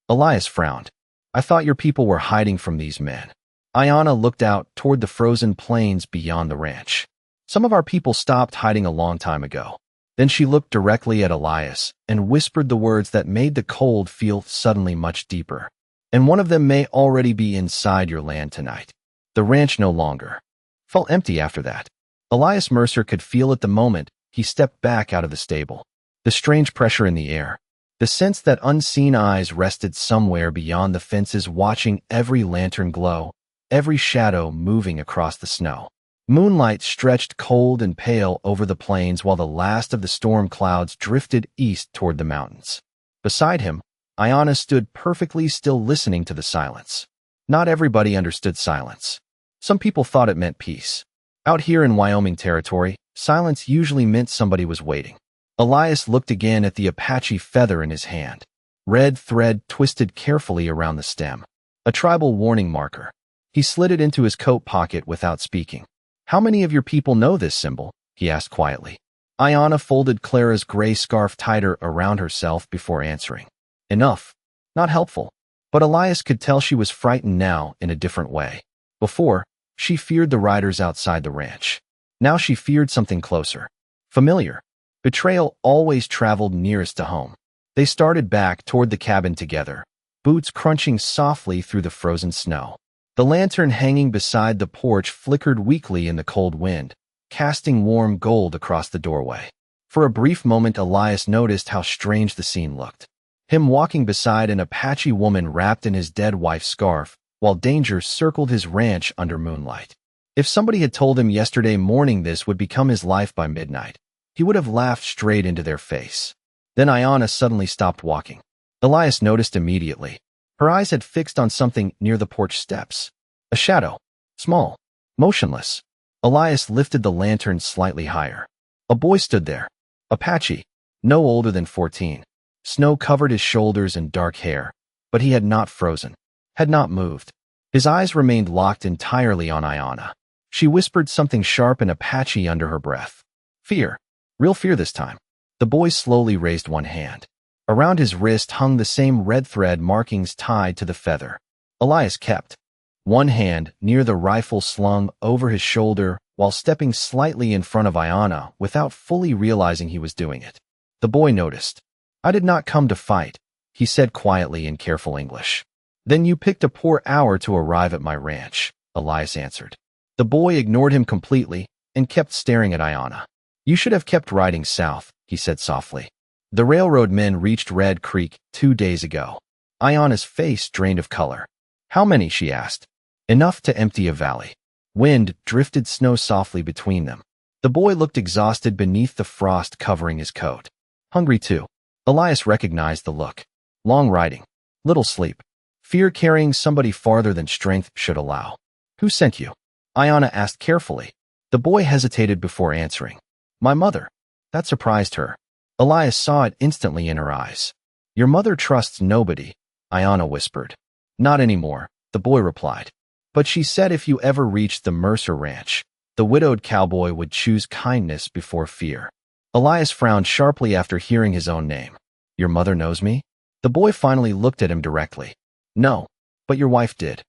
S1: Elias frowned. I thought your people were hiding from these men. Ayana looked out toward the frozen plains beyond the ranch. Some of our people stopped hiding a long time ago. Then she looked directly at Elias and whispered the words that made the cold feel suddenly much deeper. And one of them may already be inside your land tonight. The ranch no longer felt empty after that. Elias Mercer could feel it the moment he stepped back out of the stable. The strange pressure in the air. The sense that unseen eyes rested somewhere beyond the fences watching every lantern glow, every shadow moving across the snow. Moonlight stretched cold and pale over the plains while the last of the storm clouds drifted east toward the mountains. Beside him, Ayana stood perfectly still listening to the silence. Not everybody understood silence. Some people thought it meant peace. Out here in Wyoming territory, silence usually meant somebody was waiting. Elias looked again at the Apache feather in his hand. Red thread twisted carefully around the stem. A tribal warning marker. He slid it into his coat pocket without speaking. How many of your people know this symbol? He asked quietly. Ayana folded Clara's gray scarf tighter around herself before answering. Enough. Not helpful. But Elias could tell she was frightened now in a different way. Before, she feared the riders outside the ranch. Now she feared something closer. Familiar. Betrayal always traveled nearest to home. They started back toward the cabin together, boots crunching softly through the frozen snow. The lantern hanging beside the porch flickered weakly in the cold wind, casting warm gold across the doorway. For a brief moment, Elias noticed how strange the scene looked. Him walking beside an Apache woman wrapped in his dead wife's scarf, while danger circled his ranch under moonlight. If somebody had told him yesterday morning this would become his life by midnight, he would have laughed straight into their face. Then Ayana suddenly stopped walking. Elias noticed immediately. Her eyes had fixed on something near the porch steps. A shadow. Small. Motionless. Elias lifted the lantern slightly higher. A boy stood there. Apache. No older than 14. Snow covered his shoulders and dark hair, but he had not frozen. Had not moved. His eyes remained locked entirely on Ayana. She whispered something sharp in Apache under her breath. Fear. Real fear this time. The boy slowly raised one hand. Around his wrist hung the same red thread markings tied to the feather. Elias kept one hand near the rifle slung over his shoulder while stepping slightly in front of Ayana without fully realizing he was doing it. The boy noticed. I did not come to fight, he said quietly in careful English. Then you picked a poor hour to arrive at my ranch, Elias answered. The boy ignored him completely and kept staring at Ayana. You should have kept riding south, he said softly. The railroad men reached Red Creek 2 days ago. Ayana's face drained of color. How many? She asked. Enough to empty a valley. Wind drifted snow softly between them. The boy looked exhausted beneath the frost covering his coat. Hungry too. Elias recognized the look. Long riding. Little sleep. Fear carrying somebody farther than strength should allow. Who sent you? Ayana asked carefully. The boy hesitated before answering. My mother. That surprised her. Elias saw it instantly in her eyes. Your mother trusts nobody, Ayana whispered. Not anymore, the boy replied. But she said if you ever reached the Mercer Ranch, the widowed cowboy would choose kindness before fear. Elias frowned sharply after hearing his own name. Your mother knows me? The boy finally looked at him directly. No, but your wife did.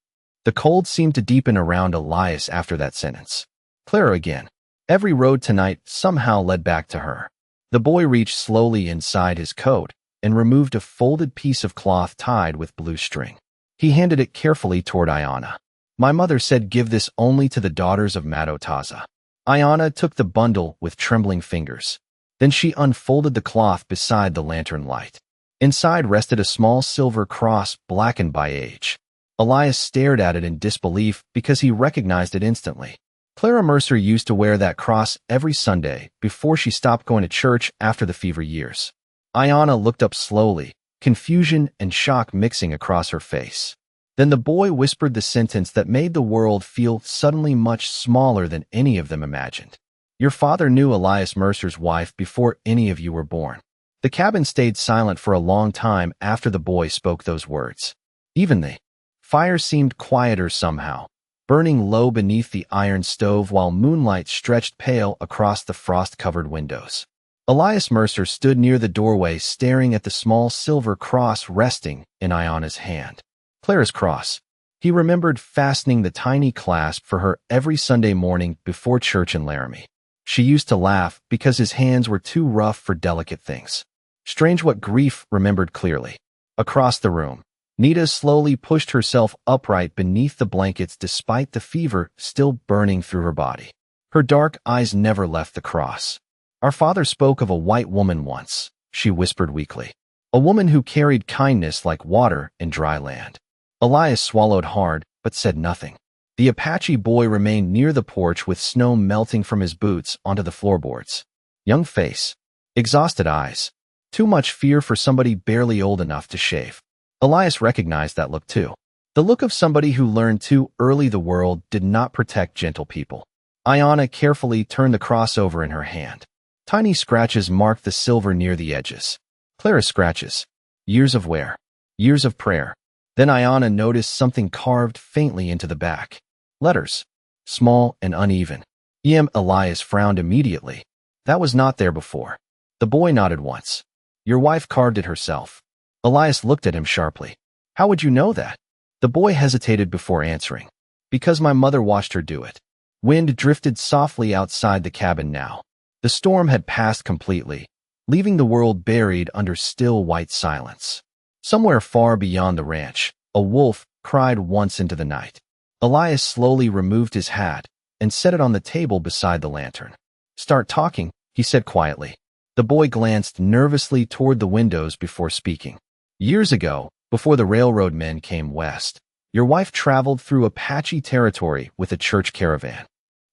S1: The cold seemed to deepen around Elias after that sentence. Clara again. Every road tonight somehow led back to her. The boy reached slowly inside his coat and removed a folded piece of cloth tied with blue string. He handed it carefully toward Ayana. My mother said give this only to the daughters of Matotaza. Ayana took the bundle with trembling fingers. Then she unfolded the cloth beside the lantern light. Inside rested a small silver cross blackened by age. Elias stared at it in disbelief because he recognized it instantly. Clara Mercer used to wear that cross every Sunday before she stopped going to church after the fever years. Ayana looked up slowly, confusion and shock mixing across her face. Then the boy whispered the sentence that made the world feel suddenly much smaller than any of them imagined. Your father knew Elias Mercer's wife before any of you were born. The cabin stayed silent for a long time after the boy spoke those words. Even the fire seemed quieter somehow, burning low beneath the iron stove while moonlight stretched pale across the frost-covered windows. Elias Mercer stood near the doorway staring at the small silver cross resting in Iana's hand. Clara's cross. He remembered fastening the tiny clasp for her every Sunday morning before church in Laramie. She used to laugh because his hands were too rough for delicate things. Strange what grief remembered clearly. Across the room, Nita slowly pushed herself upright beneath the blankets despite the fever still burning through her body. Her dark eyes never left the cross. Our father spoke of a white woman once, she whispered weakly. A woman who carried kindness like water in dry land. Elias swallowed hard, but said nothing. The Apache boy remained near the porch with snow melting from his boots onto the floorboards. Young face. Exhausted eyes. Too much fear for somebody barely old enough to shave. Elias recognized that look too. The look of somebody who learned too early the world did not protect gentle people. Iana carefully turned the cross over in her hand. Tiny scratches marked the silver near the edges. Clara's scratches. Years of wear. Years of prayer. Then Iana noticed something carved faintly into the back. Letters. Small and uneven. Elias frowned immediately. That was not there before. The boy nodded once. Your wife carved it herself. Elias looked at him sharply. How would you know that? The boy hesitated before answering. Because my mother watched her do it. Wind drifted softly outside the cabin now. The storm had passed completely, leaving the world buried under still white silence. Somewhere far beyond the ranch, a wolf cried once into the night. Elias slowly removed his hat and set it on the table beside the lantern. Start talking, he said quietly. The boy glanced nervously toward the windows before speaking. Years ago, before the railroad men came west, your wife traveled through Apache territory with a church caravan.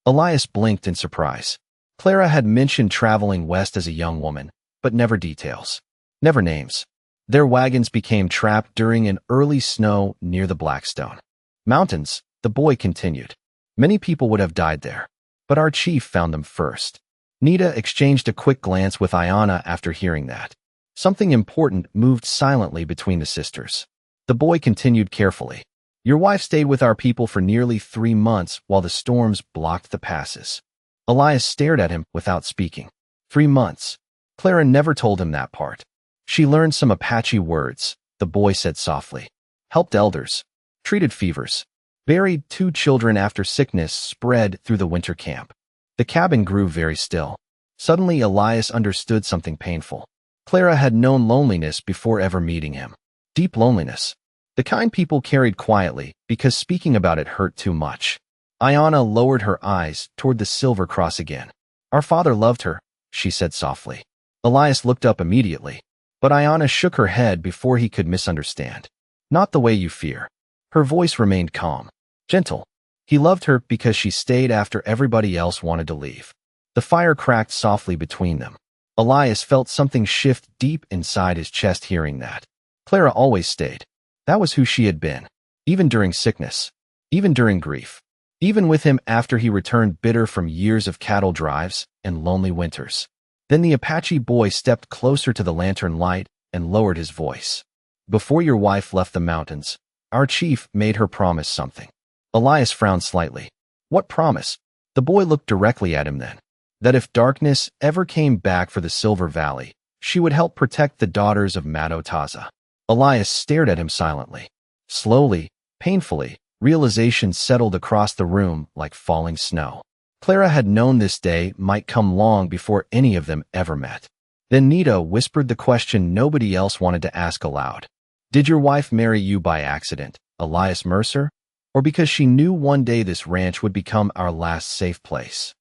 S1: Elias blinked in surprise. Clara had mentioned traveling west as a young woman, but never details. Never names. Their wagons became trapped during an early snow near the Blackstone Mountains, the boy continued. Many people would have died there, but our chief found them first. Nita exchanged a quick glance with Iana after hearing that. Something important moved silently between the sisters. The boy continued carefully. Your wife stayed with our people for nearly 3 months while the storms blocked the passes. Elias stared at him without speaking. 3 months. Clara never told him that part. She learned some Apache words, the boy said softly. Helped elders. Treated fevers. Buried 2 children after sickness spread through the winter camp. The cabin grew very still. Suddenly Elias understood something painful. Clara had known loneliness before ever meeting him. Deep loneliness. The kind people carried quietly because speaking about it hurt too much. Iana lowered her eyes toward the silver cross again. Our father loved her, she said softly. Elias looked up immediately, but Iana shook her head before he could misunderstand. Not the way you fear. Her voice remained calm, gentle. He loved her because she stayed after everybody else wanted to leave. The fire cracked softly between them. Elias felt something shift deep inside his chest hearing that. Clara always stayed. That was who she had been. Even during sickness. Even during grief. Even with him after he returned bitter from years of cattle drives and lonely winters. Then the Apache boy stepped closer to the lantern light and lowered his voice. Before your wife left the mountains, our chief made her promise something. Elias frowned slightly. What promise? The boy looked directly at him then. That if darkness ever came back for the Silver Valley, she would help protect the daughters of Matotaza. Elias stared at him silently. Slowly, painfully, realization settled across the room like falling snow. Clara had known this day might come long before any of them ever met. Then Nita whispered the question nobody else wanted to ask aloud. Did your wife marry you by accident, Elias Mercer? Or because she knew one day this ranch would become our last safe place?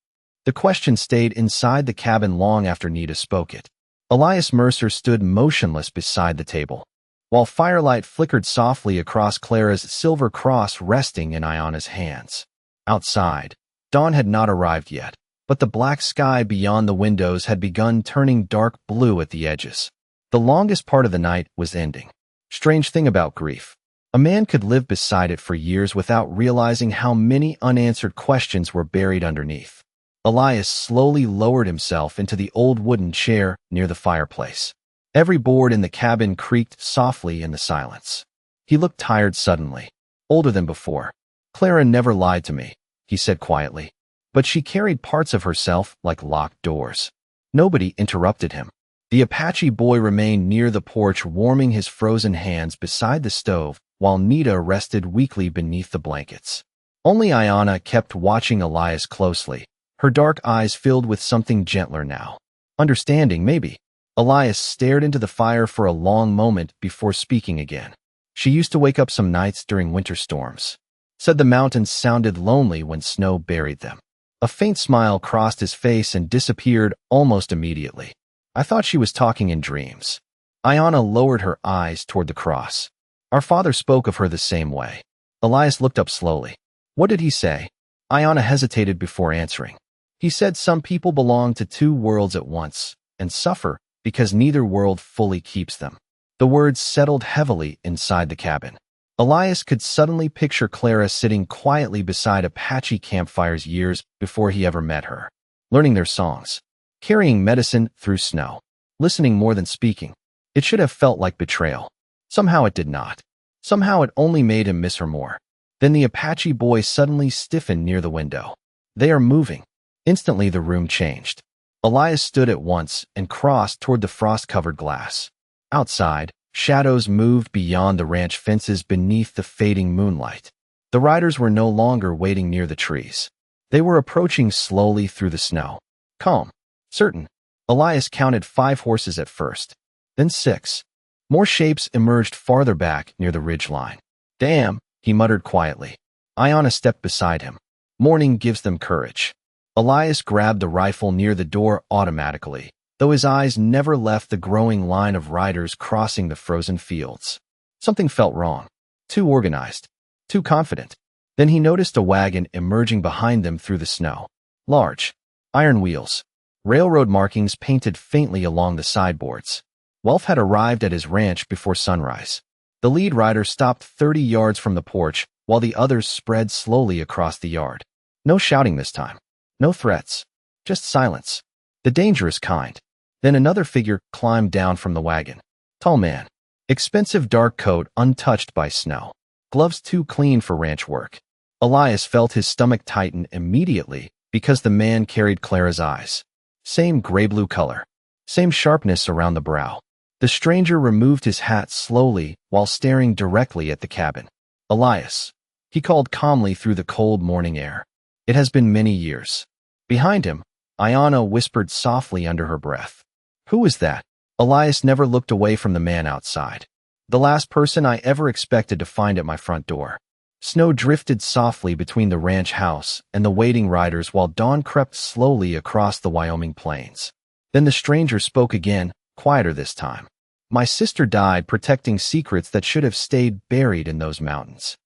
S1: The question stayed inside the cabin long after Nita spoke it. Elias Mercer stood motionless beside the table, while firelight flickered softly across Clara's silver cross resting in Iana's hands. Outside, dawn had not arrived yet, but the black sky beyond the windows had begun turning dark blue at the edges. The longest part of the night was ending. Strange thing about grief. A man could live beside it for years without realizing how many unanswered questions were buried underneath. Elias slowly lowered himself into the old wooden chair near the fireplace. Every board in the cabin creaked softly in the silence. He looked tired suddenly, older than before. Clara never lied to me, he said quietly. But she carried parts of herself like locked doors. Nobody interrupted him. The Apache boy remained near the porch, warming his frozen hands beside the stove, while Nita rested weakly beneath the blankets. Only Ayana kept watching Elias closely, her dark eyes filled with something gentler now. Understanding, maybe. Elias stared into the fire for a long moment before speaking again. She used to wake up some nights during winter storms. Said the mountains sounded lonely when snow buried them. A faint smile crossed his face and disappeared almost immediately. I thought she was talking in dreams. Ayana lowered her eyes toward the cross. Our father spoke of her the same way. Elias looked up slowly. What did he say? Ayana hesitated before answering. He said some people belong to two worlds at once and suffer because neither world fully keeps them. The words settled heavily inside the cabin. Elias could suddenly picture Clara sitting quietly beside Apache campfires years before he ever met her, learning their songs, carrying medicine through snow, listening more than speaking. It should have felt like betrayal. Somehow it did not. Somehow it only made him miss her more. Then the Apache boy suddenly stiffened near the window. They are moving. Instantly the room changed. Elias stood at once and crossed toward the frost-covered glass. Outside, shadows moved beyond the ranch fences beneath the fading moonlight. The riders were no longer waiting near the trees. They were approaching slowly through the snow. Calm. Certain. Elias counted 5 horses at first. Then 6. More shapes emerged farther back near the ridge line. Damn, he muttered quietly. Ayana stepped beside him. Morning gives them courage. Elias grabbed the rifle near the door automatically, though his eyes never left the growing line of riders crossing the frozen fields. Something felt wrong. Too organized. Too confident. Then he noticed a wagon emerging behind them through the snow. Large. Iron wheels. Railroad markings painted faintly along the sideboards. Welf had arrived at his ranch before sunrise. The lead rider stopped 30 yards from the porch, while the others spread slowly across the yard. No shouting this time. No threats. Just silence. The dangerous kind. Then another figure climbed down from the wagon. Tall man. Expensive dark coat untouched by snow. Gloves too clean for ranch work. Elias felt his stomach tighten immediately because the man carried Clara's eyes. Same gray-blue color. Same sharpness around the brow. The stranger removed his hat slowly while staring directly at the cabin. Elias. He called calmly through the cold morning air. It has been many years. Behind him, Ayana whispered softly under her breath. Who is that? Elias never looked away from the man outside. The last person I ever expected to find at my front door. Snow drifted softly between the ranch house and the waiting riders while dawn crept slowly across the Wyoming plains. Then the stranger spoke again, quieter this time. My sister died protecting secrets that should have stayed buried in those mountains.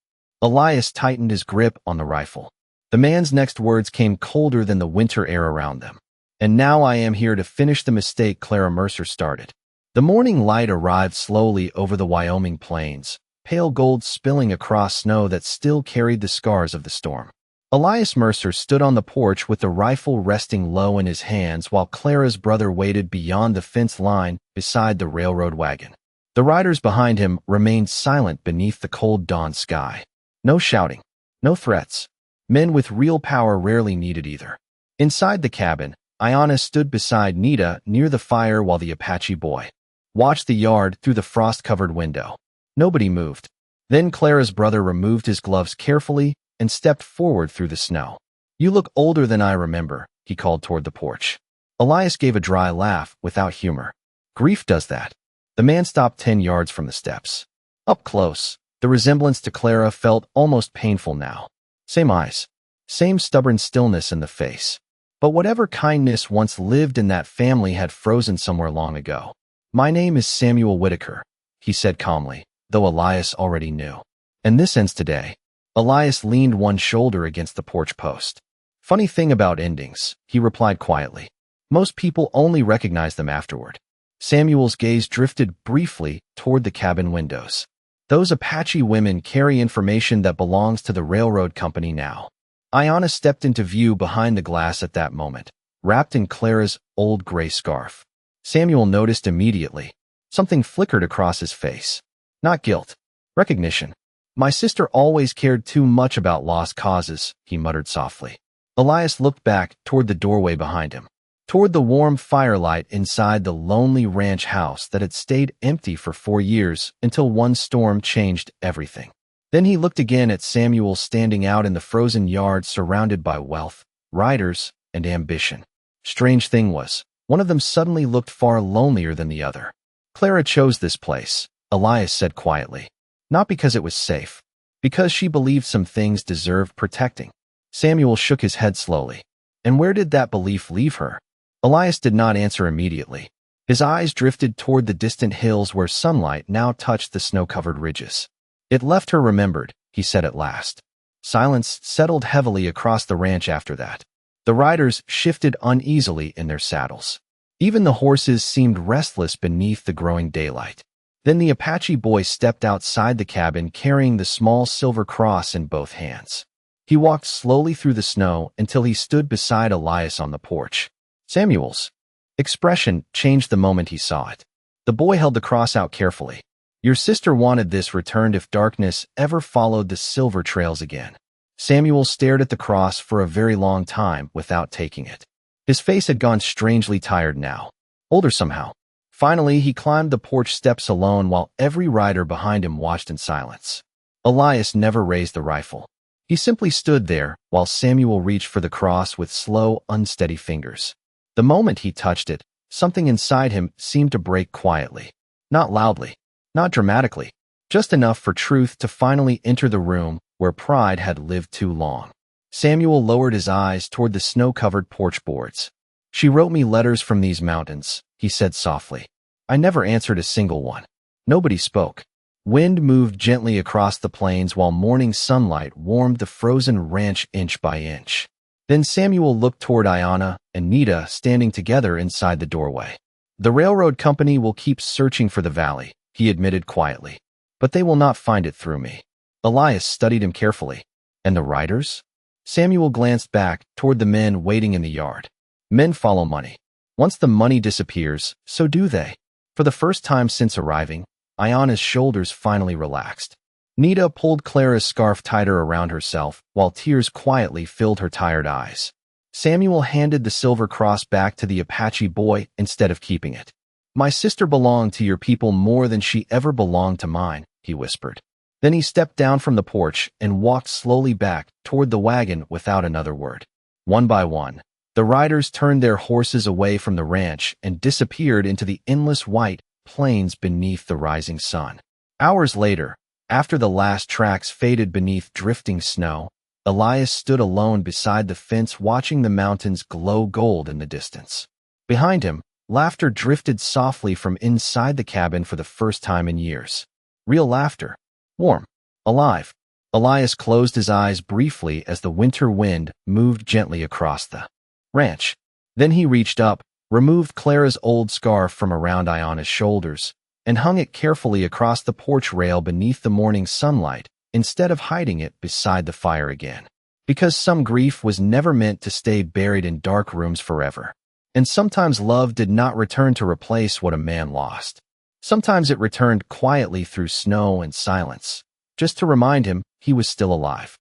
S1: Elias tightened his grip on the rifle. The man's next words came colder than the winter air around them. And now I am here to finish the mistake Clara Mercer started. The morning light arrived slowly over the Wyoming plains, pale gold spilling across snow that still carried the scars of the storm. Elias Mercer stood on the porch with the rifle resting low in his hands while Clara's brother waited beyond the fence line beside the railroad wagon. The riders behind him remained silent beneath the cold dawn sky. No shouting. No threats. Men with real power rarely needed either. Inside the cabin, Ayana stood beside Nita near the fire while the Apache boy watched the yard through the frost-covered window. Nobody moved. Then Clara's brother removed his gloves carefully and stepped forward through the snow. You look older than I remember, he called toward the porch. Elias gave a dry laugh without humor. Grief does that. The man stopped 10 yards from the steps. Up close, the resemblance to Clara felt almost painful now. Same eyes. Same stubborn stillness in the face. But whatever kindness once lived in that family had frozen somewhere long ago. My name is Samuel Whitaker, he said calmly, though Elias already knew. And this ends today. Elias leaned one shoulder against the porch post. Funny thing about endings, he replied quietly. Most people only recognize them afterward. Samuel's gaze drifted briefly toward the cabin windows. Those Apache women carry information that belongs to the railroad company now. Ayana stepped into view behind the glass at that moment, wrapped in Clara's old gray scarf. Samuel noticed immediately. Something flickered across his face. Not guilt. Recognition. My sister always cared too much about lost causes, he muttered softly. Elias looked back toward the doorway behind him, toward the warm firelight inside the lonely ranch house that had stayed empty for 4 years until one storm changed everything. Then he looked again at Samuel standing out in the frozen yard surrounded by wealth, riders, and ambition. Strange thing was, one of them suddenly looked far lonelier than the other. Clara chose this place, Elias said quietly. Not because it was safe, because she believed some things deserved protecting. Samuel shook his head slowly. And where did that belief leave her? Elias did not answer immediately. His eyes drifted toward the distant hills where sunlight now touched the snow-covered ridges. It left her remembered, he said at last. Silence settled heavily across the ranch after that. The riders shifted uneasily in their saddles. Even the horses seemed restless beneath the growing daylight. Then the Apache boy stepped outside the cabin carrying the small silver cross in both hands. He walked slowly through the snow until he stood beside Elias on the porch. Samuel's expression changed the moment he saw it. The boy held the cross out carefully. Your sister wanted this returned if darkness ever followed the silver trails again. Samuel stared at the cross for a very long time without taking it. His face had gone strangely tired now, older somehow. Finally, he climbed the porch steps alone while every rider behind him watched in silence. Elias never raised the rifle. He simply stood there while Samuel reached for the cross with slow, unsteady fingers. The moment he touched it, something inside him seemed to break quietly. Not loudly, not dramatically, just enough for truth to finally enter the room where pride had lived too long. Samuel lowered his eyes toward the snow-covered porch boards. She wrote me letters from these mountains, he said softly. I never answered a single one. Nobody spoke. Wind moved gently across the plains while morning sunlight warmed the frozen ranch inch by inch. Then Samuel looked toward Ayanna and Nita standing together inside the doorway. The railroad company will keep searching for the valley, he admitted quietly. But they will not find it through me. Elias studied him carefully. And the riders? Samuel glanced back toward the men waiting in the yard. Men follow money. Once the money disappears, so do they. For the first time since arriving, Ayanna's shoulders finally relaxed. Nita pulled Clara's scarf tighter around herself, while tears quietly filled her tired eyes. Samuel handed the silver cross back to the Apache boy instead of keeping it. My sister belonged to your people more than she ever belonged to mine, he whispered. Then he stepped down from the porch and walked slowly back toward the wagon without another word. One by one, the riders turned their horses away from the ranch and disappeared into the endless white plains beneath the rising sun. Hours later, after the last tracks faded beneath drifting snow, Elias stood alone beside the fence watching the mountains glow gold in the distance. Behind him, laughter drifted softly from inside the cabin for the first time in years. Real laughter. Warm. Alive. Elias closed his eyes briefly as the winter wind moved gently across the ranch. Then he reached up, removed Clara's old scarf from around Ayanna's shoulders, and hung it carefully across the porch rail beneath the morning sunlight, instead of hiding it beside the fire again. Because some grief was never meant to stay buried in dark rooms forever. And sometimes love did not return to replace what a man lost. Sometimes it returned quietly through snow and silence, just to remind him he was still alive.